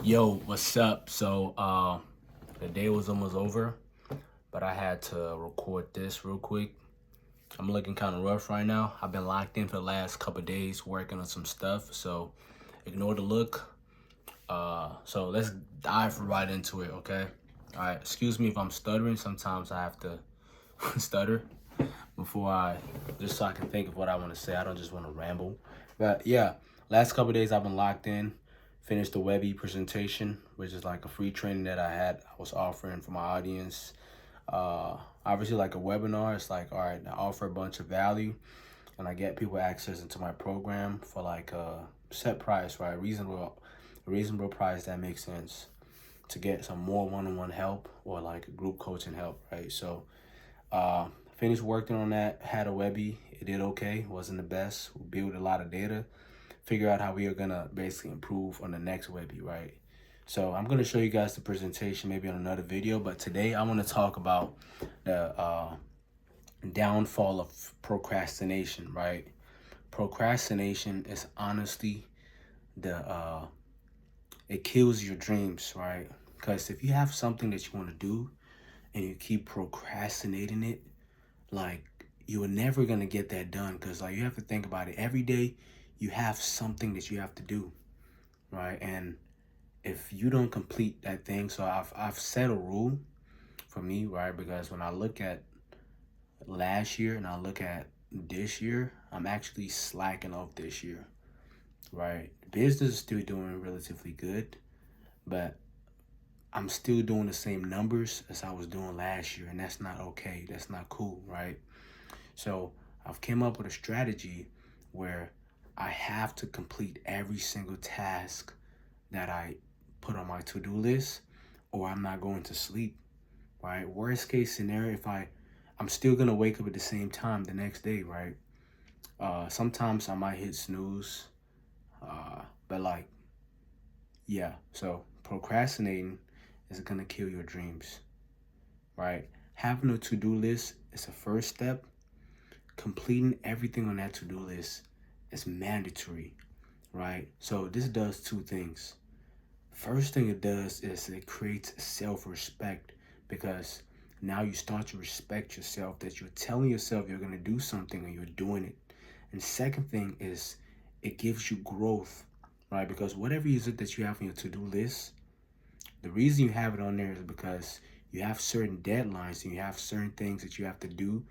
Yo, what's up? The day was almost over, but I had to record this real quick. I'm looking kind of rough right now. I've been locked in for the last couple days working on some stuff, so ignore the look. So let's dive right into it, okay? All right, excuse me if I'm stuttering. Sometimes I have to stutter before just so I can think of what I want to say. I don't just want to ramble. But yeah, last couple days I've been locked in. Finished the Webby presentation, which is like a free training that I was offering for my audience. Obviously, like a webinar, it's like, all right, I offer a bunch of value and I get people access into my program for like a set price, right? Reasonable price that makes sense to get some more one-on-one help or like group coaching help, right? So finished working on that, had a Webby. It did okay, wasn't the best. We built a lot of data, figure out how we are gonna basically improve on the next Webby, right? So I'm gonna show you guys the presentation maybe on another video, but today I wanna talk about the downfall of procrastination, right? Procrastination is honestly it kills your dreams, right? Because if you have something that you wanna do and you keep procrastinating it, like you are never gonna get that done because like you have to think about it. Every day you have something that you have to do, right? And if you don't complete that thing, so I've set a rule for me, right? Because when I look at last year and I look at this year, I'm actually slacking off this year, right? Business is still doing relatively good, but I'm still doing the same numbers as I was doing last year, and that's not okay. That's not cool, right? So I've came up with a strategy where I have to complete every single task that I put on my to-do list or I'm not going to sleep, right? Worst case scenario, if I'm still gonna wake up at the same time the next day, right? Sometimes I might hit snooze, but like, yeah. So procrastinating is gonna kill your dreams, right? Having a to-do list is a first step. Completing everything on that to-do list is mandatory, right? So this does two things. First thing it does is it creates self-respect because now you start to respect yourself that you're telling yourself you're going to do something and you're doing it. And second thing is it gives you growth, right? Because whatever is it that you have on your to-do list, the reason you have it on there is because you have certain deadlines and you have certain things that you have to do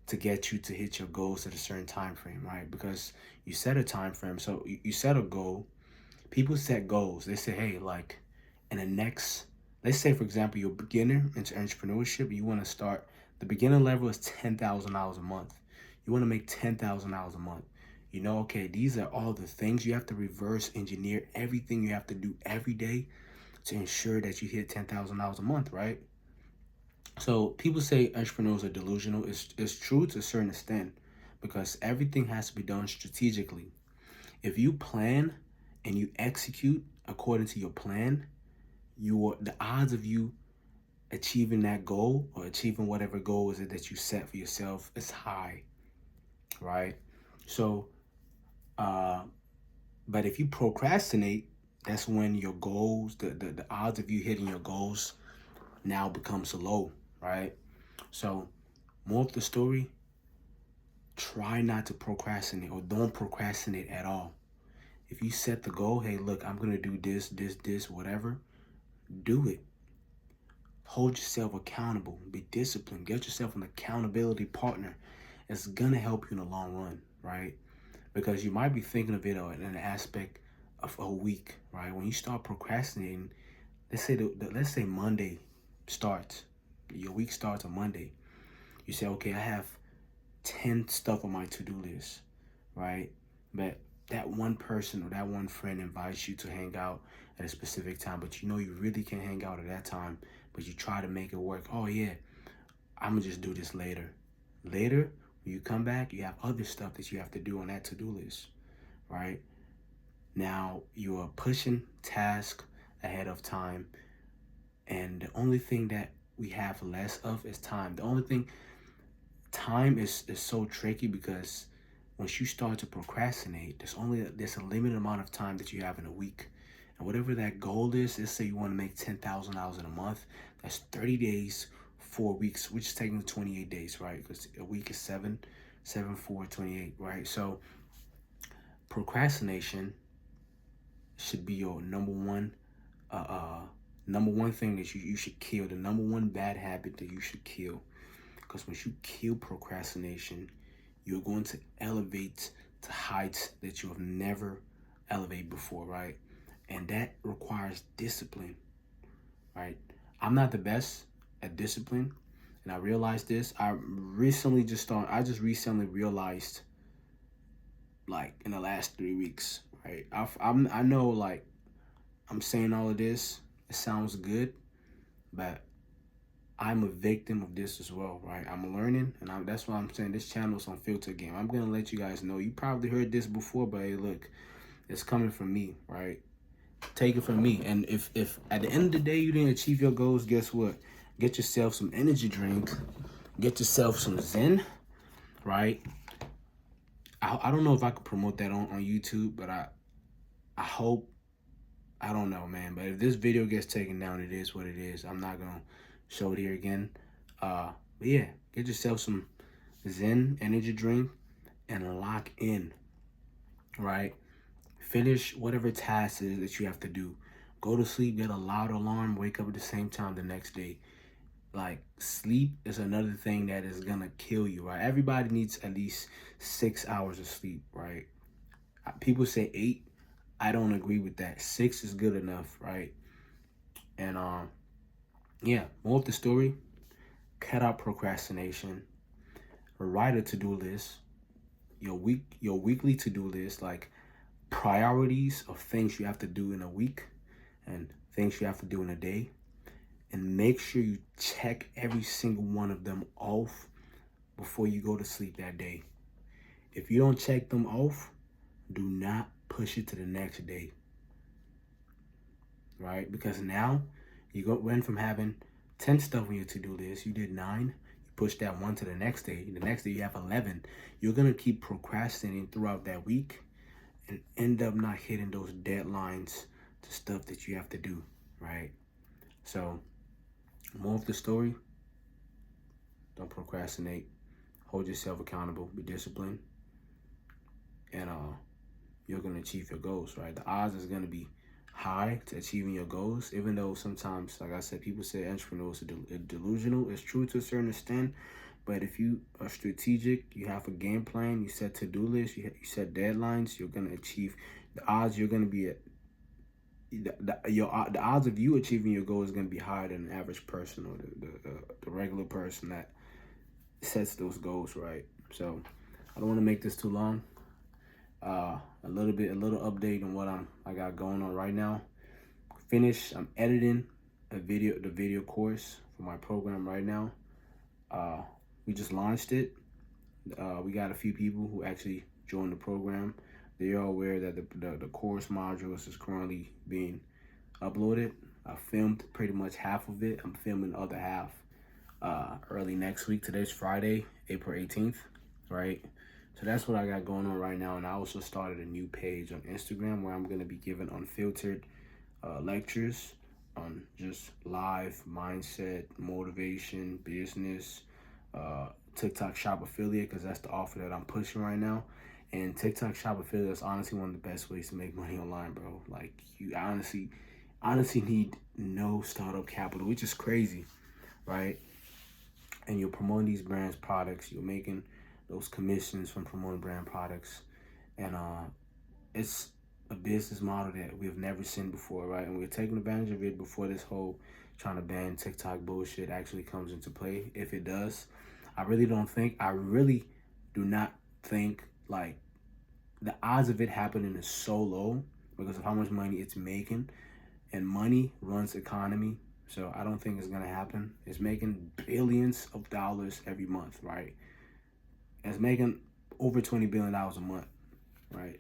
to get you to hit your goals at a certain time frame, right? Because you set a time frame. So you set a goal. People set goals. They say, hey, like in the next, let's say, for example, you're a beginner into entrepreneurship. You want to start, the beginner level is $10,000 a month. You want to make $10,000 a month. You know, okay, these are all the things you have to reverse engineer, everything you have to do every day to ensure that you hit $10,000 a month, right? So people say entrepreneurs are delusional. It's true to a certain extent because everything has to be done strategically. If you plan and you execute according to your plan, the odds of you achieving that goal or achieving whatever goal is it that you set for yourself is high, right? So, but if you procrastinate, that's when your goals, the odds of you hitting your goals now becomes low, right? So, more of the story, try not to procrastinate or don't procrastinate at all. If you set the goal, hey, look, I'm going to do this, whatever, do it. Hold yourself accountable. Be disciplined. Get yourself an accountability partner. It's going to help you in the long run, right? Because you might be thinking of it in an aspect of a week, right? When you start procrastinating, let's say Monday starts. Your week starts on Monday. You say, okay, I have 10 stuff on my to-do list, right? But that one person or that one friend invites you to hang out at a specific time, but you know you really can't hang out at that time, but you try to make it work. Oh yeah, I'm gonna just do this later. Later, when you come back, you have other stuff that you have to do on that to-do list, right? Now you are pushing tasks ahead of time, and the only thing that we have less of is time. The only thing, time is so tricky because once you start to procrastinate, there's a limited amount of time that you have in a week. And whatever that goal is, let's say you want to make $10,000 in a month. That's 30 days, 4 weeks, which is taking 28 days, right? Because a week is 7, 7, 4, 28, right? So procrastination should be your number one thing that you should kill, the number one bad habit that you should kill. Because once you kill procrastination, you're going to elevate to heights that you have never elevated before, right? And that requires discipline, right? I'm not the best at discipline, and I realized this. I just recently realized, like in the last 3 weeks, right? I know, like, I'm saying all of this, it sounds good, but I'm a victim of this as well, right? I'm learning, and that's why I'm saying this channel is on filter game. I'm gonna let you guys know. You probably heard this before, but hey, look, it's coming from me, right? Take it from me. And if at the end of the day you didn't achieve your goals, guess what? Get yourself some energy drink, get yourself some Zen, right? I don't know if I could promote that on YouTube, but I hope, I don't know, man. But if this video gets taken down, it is what it is. I'm not gonna show it here again. But yeah, get yourself some Zen energy drink and lock in, right? Finish whatever task is that you have to do. Go to sleep, get a loud alarm, wake up at the same time the next day. Like, sleep is another thing that is gonna kill you, right? Everybody needs at least 6 hours of sleep, right? People say 8. I don't agree with that. 6 is good enough, right? And yeah, more of the story. Cut out procrastination. Write a to-do list. Your weekly to-do list, like priorities of things you have to do in a week and things you have to do in a day. And make sure you check every single one of them off before you go to sleep that day. If you don't check them off, do not push it to the next day, right? Because now went from having 10 stuff on your to-do list, you did 9, you push that 1 to the next day. The next day you have 11. You're gonna keep procrastinating throughout that week and end up not hitting those deadlines to stuff that you have to do, right? So, more of the story, don't procrastinate. Hold yourself accountable. Be disciplined. And you're going to achieve your goals, right? The odds is going to be high to achieving your goals, even though sometimes, like I said, people say entrepreneurs are delusional. It's true to a certain extent. But if you are strategic, you have a game plan, you set to-do lists, you set deadlines, you're going to achieve the odds. You're going to be at the odds of you achieving your goal is going to be higher than the average person or the regular person that sets those goals, right? So I don't want to make this too long. A little update on what I got going on right now. I'm editing the video course for my program right now. We just launched it. We got a few people who actually joined the program. They are aware that the course modules is currently being uploaded. I filmed pretty much half of it. I'm filming the other half early next week. Today's Friday, April 18th, right? So that's what I got going on right now. And I also started a new page on Instagram where I'm going to be giving unfiltered lectures on just live mindset, motivation, business, TikTok shop affiliate, because that's the offer that I'm pushing right now. And TikTok shop affiliate is honestly one of the best ways to make money online, bro. Like, you honestly need no startup capital, which is crazy, right? And you're promoting these brands' products. You're making those commissions from promoting brand products. And it's a business model that we've never seen before, right? And we're taking advantage of it before this whole trying to ban TikTok bullshit actually comes into play. If it does, I really do not think, like, the odds of it happening is so low because of how much money it's making, and money runs economy. So I don't think it's gonna happen. It's making billions of dollars every month, right? It's making over $20 billion a month, right?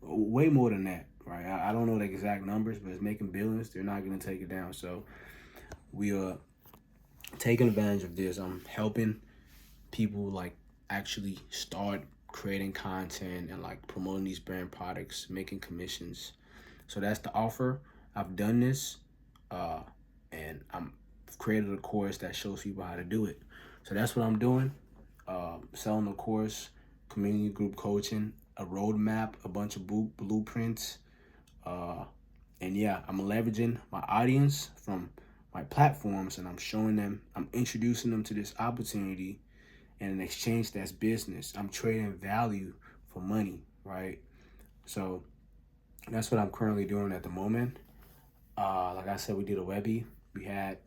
Way more than that, right? I don't know the exact numbers, but it's making billions. They're not gonna take it down. So we are taking advantage of this. I'm helping people, like, actually start creating content and, like, promoting these brand products, making commissions. So that's the offer. I've done this, and I'm created a course that shows people how to do it. So that's what I'm doing. Selling a course, community group coaching, a roadmap, a bunch of blueprints, uh, and yeah, I'm leveraging my audience from my platforms, and I'm showing them, I'm introducing them to this opportunity, and in exchange, that's business. I'm trading value for money, right? So that's what I'm currently doing at the moment. Like I said, we did a Webby. We had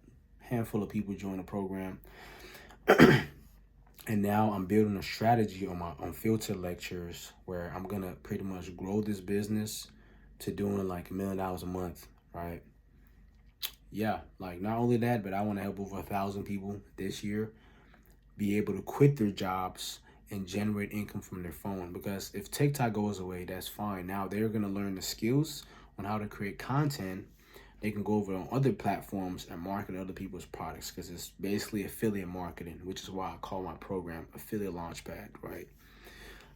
a handful of people join the program. And now I'm building a strategy on my on filter lectures where I'm gonna pretty much grow this business to doing like $1 million a month, right? Yeah, like not only that, but I want to help over 1,000 people this year be able to quit their jobs and generate income from their phone. Because if TikTok goes away, that's fine. Now they're gonna learn the skills on how to create content. They can go over on other platforms and market other people's products because it's basically affiliate marketing, which is why I call my program Affiliate Launchpad, right?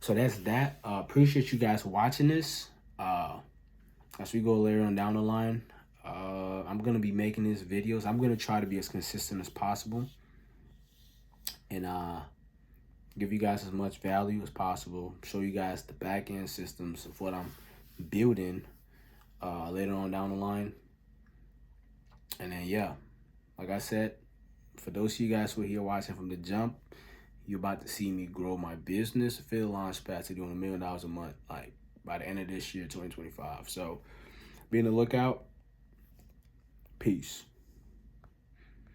So that's that. Appreciate you guys watching this. As we go later on down the line, I'm gonna be making these videos. I'm gonna try to be as consistent as possible and give you guys as much value as possible. Show you guys the back end systems of what I'm building later on down the line. And then yeah, like I said, for those of you guys who are here watching from the jump, you're about to see me grow my business affiliate launchpad to doing $1 million a month, like by the end of this year, 2025. So be on the lookout. Peace.